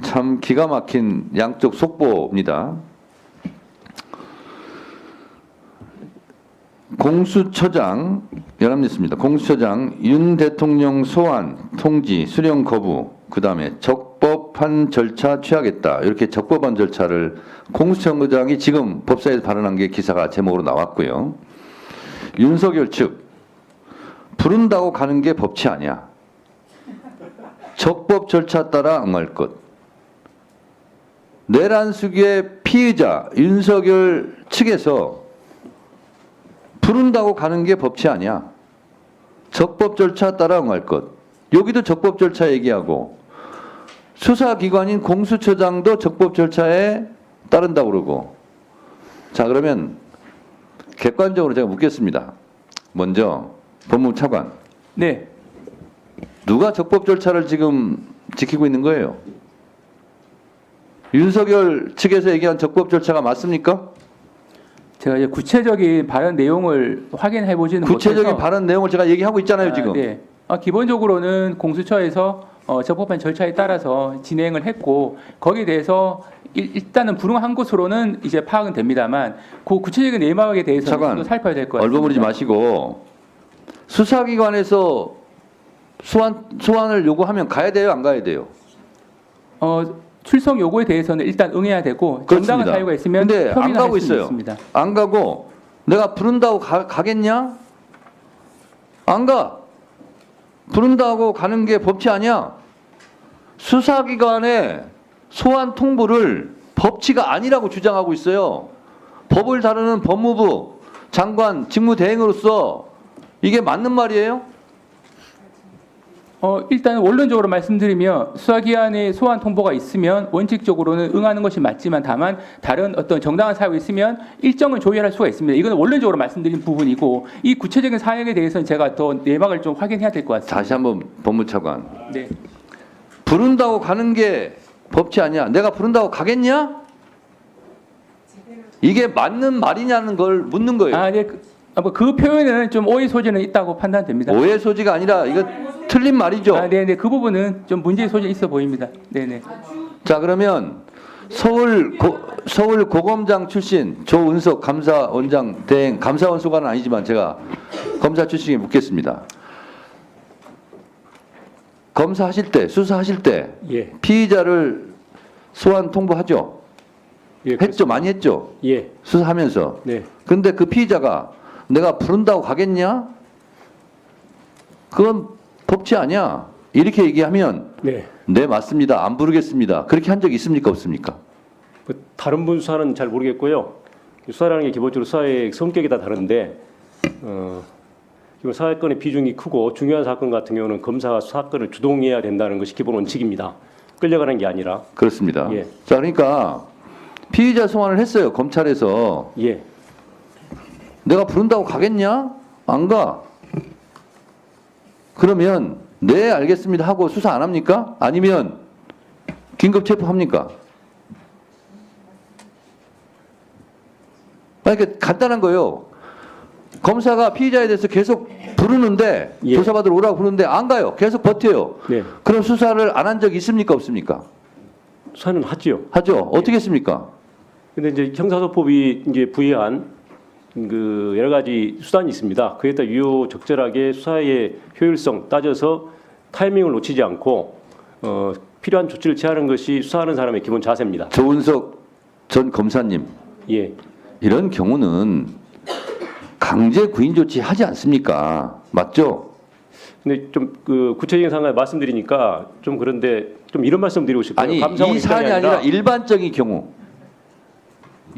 참 기가 막힌 양쪽 속보입니다. 공수처장 연합뉴스입니다. 공수처장 윤 대통령 소환 통지 수령 거부 그다음에 적법한 절차 취하겠다 이렇게 적법한 절차를 공수처장이 지금 법사위에서 발언한 게 기사가 제목으로 나왔고요. 윤석열 측 부른다고 가는 게 법치 아니야. 적법 절차 따라 응할 것. 내란숙의 피의자 윤석열 측에서 부른다고 가는 게 법치 아니야. 적법 절차 따라 응할 것. 여기도 적법 절차 얘기하고 수사기관인 공수처장도 적법 절차에 따른다고 그러고. 자, 그러면 객관적으로 제가 묻겠습니다. 먼저 법무부 차관. 네. 누가 적법 절차를 지금 지키고 있는 거예요? 윤석열 측에서 얘기한 적법 절차가 맞습니까? 제가 이제 구체적인 발언 내용을 확인해 보지는 구체적인 못해서 발언 내용을 제가 얘기하고 있잖아요, 지금. 네. 기본적으로는 공수처에서 적법한 절차에 따라서 진행을 했고 거기에 대해서 일단은 불응한 것으로는 이제 파악은 됩니다만 그 구체적인 내막에 대해서는 잠깐, 좀 더 살펴야 될 것 같습니다. 얼버무리지 마시고 수사기관에서 소환을 요구하면 가야 돼요, 안 가야 돼요? 출석 요구에 대해서는 일단 응해야 되고 정당한 그렇습니다. 사유가 있으면 근데 안 협의는 가고 할 수는 있어요. 있습니다. 안 가고 내가 부른다고 가겠냐? 안 가. 부른다고 가는 게 법치 아니야. 수사기관의 소환 통보를 법치가 아니라고 주장하고 있어요. 법을 다루는 법무부 장관 직무대행으로서 이게 맞는 말이에요? 일단 원론적으로 말씀드리면 수사기관의 소환 통보가 있으면 원칙적으로는 응하는 것이 맞지만 다만 다른 어떤 정당한 사유가 있으면 일정은 조율할 수가 있습니다. 이건 원론적으로 말씀드린 부분이고 이 구체적인 사항에 대해서는 제가 더 내막을 좀 확인해야 될 것 같습니다. 다시 한번 법무차관. 네. 부른다고 가는 게 법치 아니야. 내가 부른다고 가겠냐? 이게 맞는 말이냐는 걸 묻는 거예요. 네. 그 표현에는 좀 오해 소지는 있다고 판단됩니다. 오해 소지가 아니라 이거 틀린 말이죠. 네네. 그 부분은 좀 문제의 소지 있어 보입니다. 네네. 자, 그러면 서울 고검장 출신 조은석 감사원장 대행 감사원 소관은 아니지만 제가 검사 출신에 묻겠습니다. 검사하실 때 수사하실 때 예. 피의자를 소환 통보하죠. 예, 했죠, 많이 했죠. 예. 수사하면서. 네. 근데 그 피의자가 내가 부른다고 가겠냐? 그건 법치 아니야. 이렇게 얘기하면 네. 네, 맞습니다. 안 부르겠습니다. 그렇게 한 적 있습니까? 없습니까? 다른 분 수사는 잘 모르겠고요. 수사라는 게 기본적으로 수사의 성격이 다 다른데 기본 사건의 비중이 크고 중요한 사건 같은 경우는 검사가 사건을 주동해야 된다는 것이 기본 원칙입니다. 끌려가는 게 아니라. 그렇습니다. 예. 자, 그러니까 피의자 소환을 했어요. 검찰에서. 예. 내가 부른다고 가겠냐? 안 가. 그러면 네, 알겠습니다 하고 수사 안 합니까? 아니면 긴급 체포합니까? 그러니까 간단한 거예요. 검사가 피의자에 대해서 계속 부르는데 예. 조사받으러 오라고 부르는데 안 가요. 계속 버텨요. 네. 그럼 수사를 안 한 적 있습니까? 없습니까? 수사는 하지요. 하죠. 어떻게 했습니까? 근데 이제 형사소법이 이제 부여한 그 여러 가지 수단이 있습니다. 그에 따라 유효적절하게 수사의 효율성 따져서 타이밍을 놓치지 않고 필요한 조치를 취하는 것이 수사하는 사람의 기본 자세입니다. 조은석 전 검사님, 예. 이런 경우는 강제 구인 조치 하지 않습니까? 맞죠? 근데 좀 그 구체적인 상황을 말씀드리니까 좀 그런데 좀 이런 말씀드리고 싶어요. 아니, 감사원 이 사안이 입장이 아니라 일반적인 경우,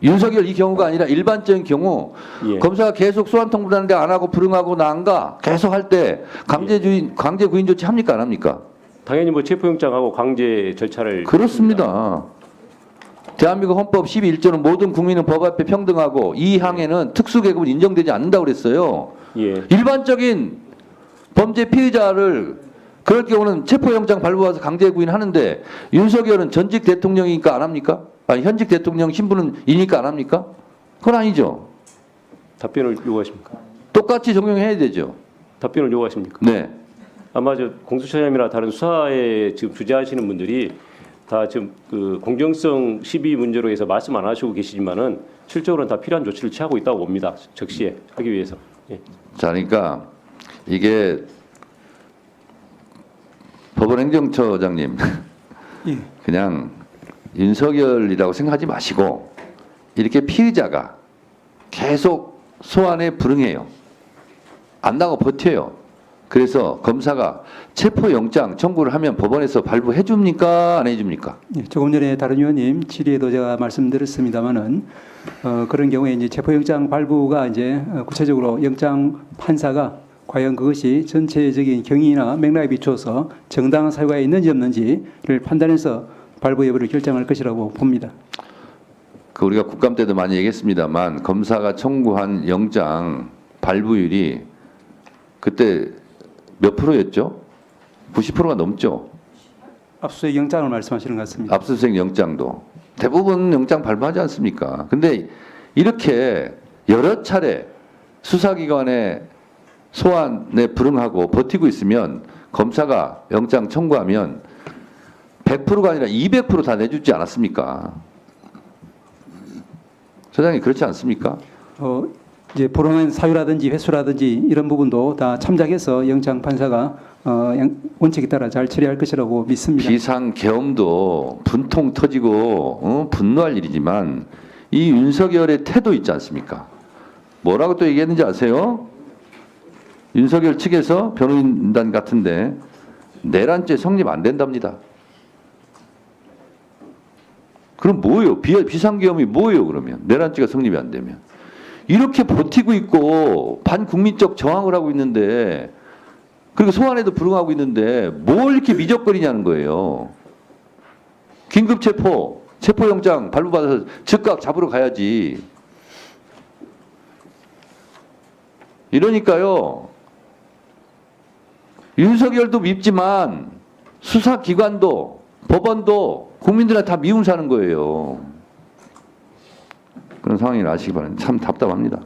윤석열 이 경우가 아니라 일반적인 경우 예. 검사가 계속 소환 통보하는데 안 하고 불응하고 나 안 가 계속 할 때 강제 구인 조치 합니까? 안 합니까? 당연히 뭐 체포영장하고 강제 절차를 그렇습니다. 대한민국 헌법 12.1조는 모든 국민은 법 앞에 평등하고 이 항에는 특수계급은 인정되지 않는다고 그랬어요. 예. 일반적인 범죄 피의자를 그럴 경우는 체포영장 발부해서 강제 구인하는데 윤석열은 전직 대통령이니까 안 합니까? 아니 현직 대통령 신분이니까 안 합니까? 그건 아니죠. 답변을 요구하십니까? 똑같이 적용해야 되죠. 답변을 요구하십니까? 네. 아마 저 공수처장이나 다른 수사에 지금 주재하시는 분들이 다 지금 그 공정성 시비 문제로 해서 말씀 안 하시고 계시지만은 실적으로는 다 필요한 조치를 취하고 있다고 봅니다. 적시에 하기 위해서. 예. 자, 그러니까 이게 법원행정처장님 예. 그냥 윤석열이라고 생각하지 마시고 이렇게 피의자가 계속 소환에 불응해요. 안 나고 버텨요. 그래서 검사가 체포영장 청구를 하면 법원에서 발부해 줍니까? 안 해줍니까? 예, 조금 전에 다른 의원님 질의에도 제가 말씀드렸습니다만은 그런 경우에 이제 체포영장 발부가 이제 구체적으로 영장 판사가 과연 그것이 전체적인 경위나 맥락에 비추어서 정당한 사유가 있는지 없는지를 판단해서 발부 여부를 결정할 것이라고 봅니다. 그 우리가 국감 때도 많이 얘기했습니다만 검사가 청구한 영장 발부율이 그때 몇 프로였죠? 90%가 넘죠. 압수수색 영장을 말씀하시는 것 같습니다. 압수수색 영장도 대부분 영장 발부하지 않습니까? 근데 이렇게 여러 차례 수사기관의 소환에 불응하고 버티고 있으면 검사가 영장 청구하면 100%가 아니라 200% 다 내주지 않았습니까? 소장님 그렇지 않습니까? 이제 불응한 사유라든지 횟수라든지 이런 부분도 다 참작해서 영장 판사가 원칙에 따라 잘 처리할 것이라고 믿습니다. 비상계엄도 분통 터지고 분노할 일이지만 이 윤석열의 태도 있지 않습니까? 뭐라고 또 얘기했는지 아세요? 윤석열 측에서 변호인단 같은데 내란죄 성립 안 된답니다. 그럼 뭐예요? 비상계엄이 뭐예요? 그러면 내란죄가 성립이 안 되면 이렇게 버티고 있고 반국민적 저항을 하고 있는데 그리고 소환에도 불응하고 있는데 뭘 이렇게 미적거리냐는 거예요. 긴급 체포영장 발부받아서 즉각 잡으러 가야지. 이러니까요. 윤석열도 밉지만 수사기관도 법원도 국민들한테 다 미움 사는 거예요. 그런 상황을 아시기 바랍니다. 참 답답합니다.